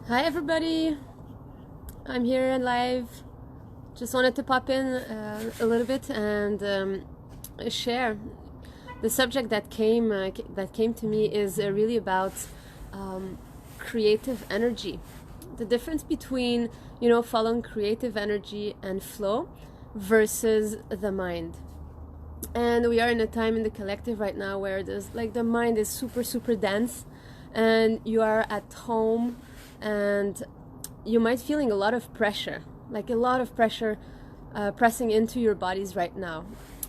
Hi everybody, I'm here and live. Just wanted to pop in a little bit and share. The subject that came to me is really about creative energy. The difference between following creative energy and flow versus the mind. And we are in a time in the collective right now where there's like the mind is super dense, and you are at home and you might feeling a lot of pressure, like a lot of pressure pressing into your bodies right now.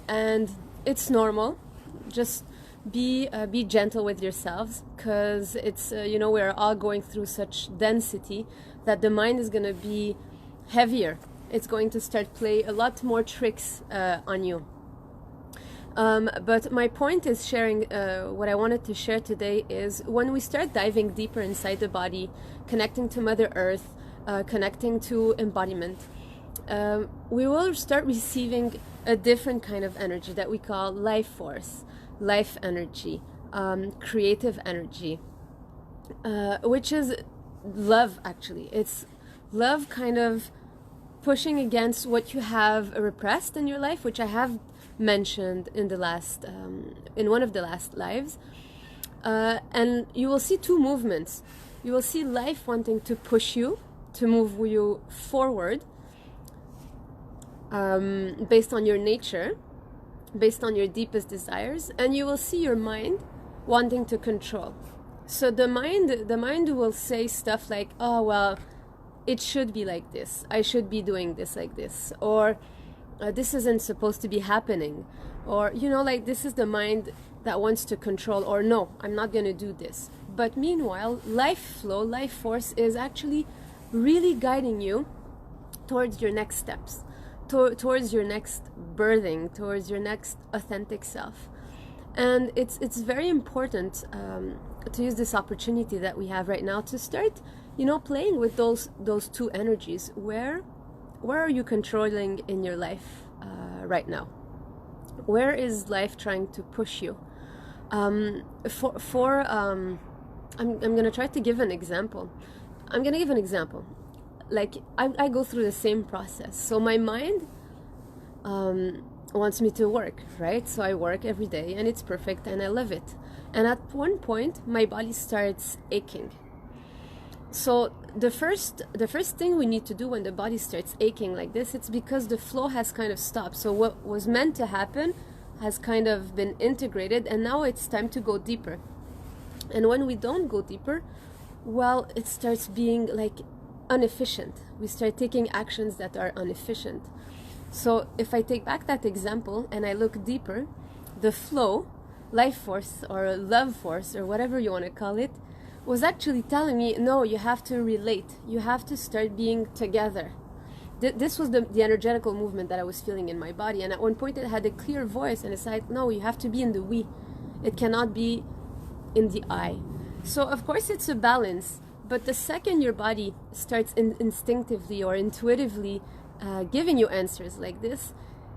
And it's normal. Just be gentle with yourselves, because it's we're all going through such density that the mind is going to be heavier. It's going to start play a lot more tricks on you. But my point is sharing what I wanted to share today is when we start diving deeper inside the body, connecting to Mother Earth, connecting to embodiment, we will start receiving a different kind of energy that we call life force, life energy, creative energy, which is love actually. It's love kind of pushing against what you have repressed in your life, which I have mentioned in the last in one of the last lives, and you will see two movements. You will see life wanting to push you to move you forward, based on your nature, based on your deepest desires, and you will see your mind wanting to control. So the mind will say stuff like, oh well, it should be like this, I should be doing this like this, or this isn't supposed to be happening, or like this is the mind that wants to control, or no, I'm not going to do this. But meanwhile, life flow, life force is actually really guiding you towards your next steps, towards your next birthing, towards your next authentic self. And it's very important to use this opportunity that we have right now to start playing with those two energies. Where are you controlling in your life right now? Where is life trying to push you? I'm gonna try to give an example. I'm gonna give an example. Like I go through the same process. So my mind wants me to work, right? So I work every day and it's perfect and I love it. And at one point my body starts aching. So the first thing we need to do when the body starts aching like this, it's because the flow has kind of stopped. So what was meant to happen has kind of been integrated, and now it's time to go deeper. And when we don't go deeper, well, it starts being like inefficient. We start taking actions that are inefficient. So if I take back that example and I look deeper, the flow, life force or love force or whatever you want to call it, was actually telling me, no, you have to relate. You have to start being together. This was the energetical movement that I was feeling in my body. And at one point it had a clear voice and it said, no, you have to be in the we. It cannot be in the I. So of course it's a balance. But the second your body starts instinctively or intuitively giving you answers like this,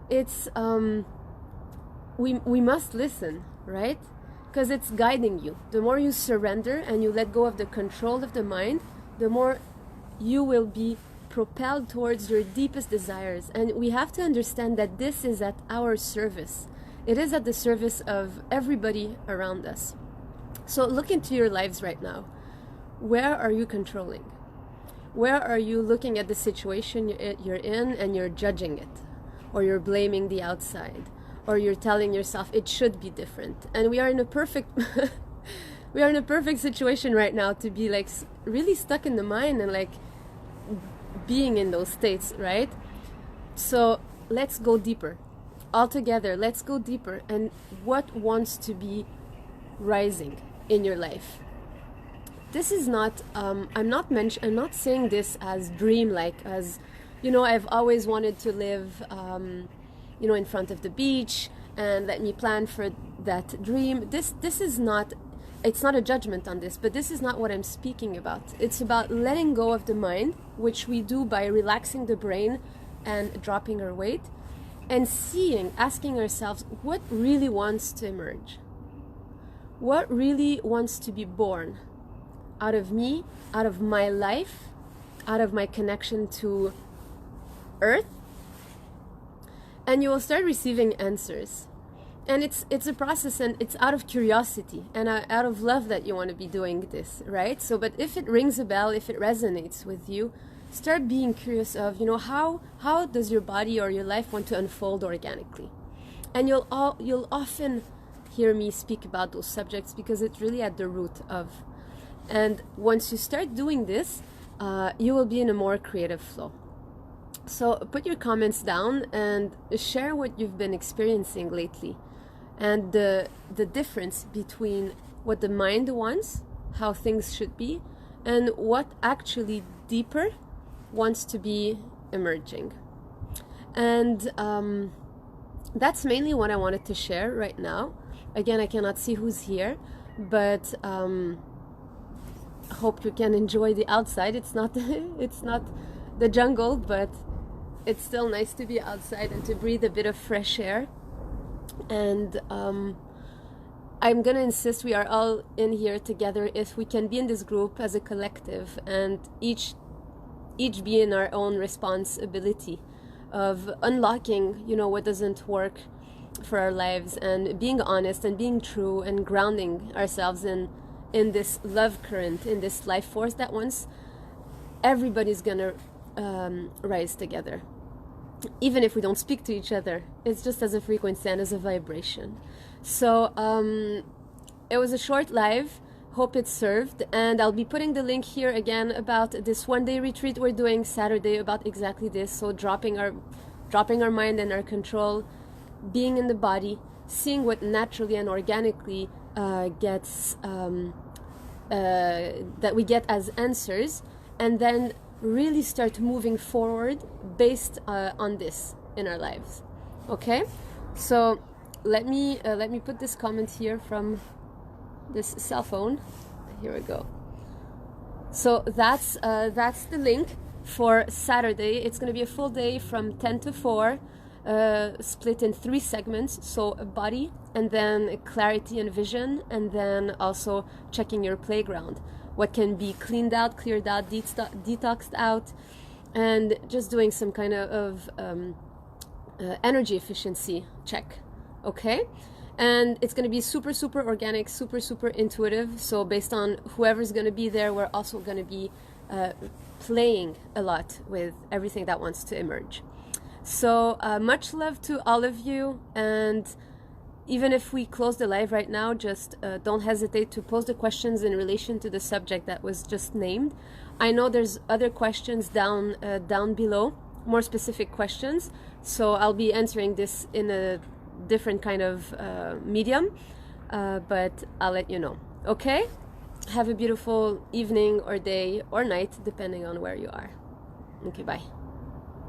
it's we must listen, right? Because it's guiding you. The more you surrender and you let go of the control of the mind, the more you will be propelled towards your deepest desires. And we have to understand that this is at our service. It is at the service of everybody around us. So look into your lives right now. Where are you controlling? Where are you looking at the situation you're in and you're judging it? Or you're blaming the outside? Or you're telling yourself it should be different? And we are in a perfect situation right now to be like really stuck in the mind and like being in those states, right? So let's go deeper. All together, let's go deeper. And what wants to be rising in your life? This is not I'm not saying this as dream-like, as I've always wanted to live in front of the beach, and let me plan for that dream. This is not, it's not a judgment on this, but this is not what I'm speaking about. It's about letting go of the mind, which we do by relaxing the brain and dropping our weight, and asking ourselves what really wants to emerge, what really wants to be born, out of me, out of my life, out of my connection to Earth, and you will start receiving answers. And it's a process, and it's out of curiosity and out of love that you want to be doing this, right? So, but if it rings a bell, if it resonates with you, start being curious of, you know, how does your body or your life want to unfold organically? And you'll often hear me speak about those subjects because it's really at the root of. And once you start doing this, you will be in a more creative flow. So put your comments down and share what you've been experiencing lately, and the difference between what the mind wants, how things should be, and what actually deeper wants to be emerging. And that's mainly what I wanted to share right now. Again, I cannot see who's here, but hope you can enjoy the outside. It's not it's not the jungle, but it's still nice to be outside and to breathe a bit of fresh air. And I'm gonna insist we are all in here together. If we can be in this group as a collective and each be in our own responsibility of unlocking, you know, what doesn't work for our lives, and being honest and being true and grounding ourselves in this love current, in this life force that once everybody's gonna rise together. Even if we don't speak to each other, it's just as a frequency and as a vibration. So it was a short live. Hope it served, and I'll be putting the link here again about this one-day retreat we're doing Saturday about exactly this. So dropping our mind and our control, being in the body, seeing what naturally and organically gets that we get as answers, and then really start moving forward based on this in our lives. Okay, so let me put this comment here from this cell phone. Here we go. So that's the link for Saturday. It's going to be a full day from 10 to 4, split in 3 segments. So a body, and then clarity and vision, and then also checking your playground. What can be cleaned out, cleared out, detoxed out, and just doing some kind of energy efficiency check. Okay? And it's going to be super, super organic, super, super intuitive. So based on whoever's going to be there, we're also going to be playing a lot with everything that wants to emerge. So much love to all of you. And even if we close the live right now, just don't hesitate to pose the questions in relation to the subject that was just named. I know there's other questions down below, more specific questions. So I'll be answering this in a different kind of medium, but I'll let you know. Okay? Have a beautiful evening or day or night, depending on where you are. Okay, bye.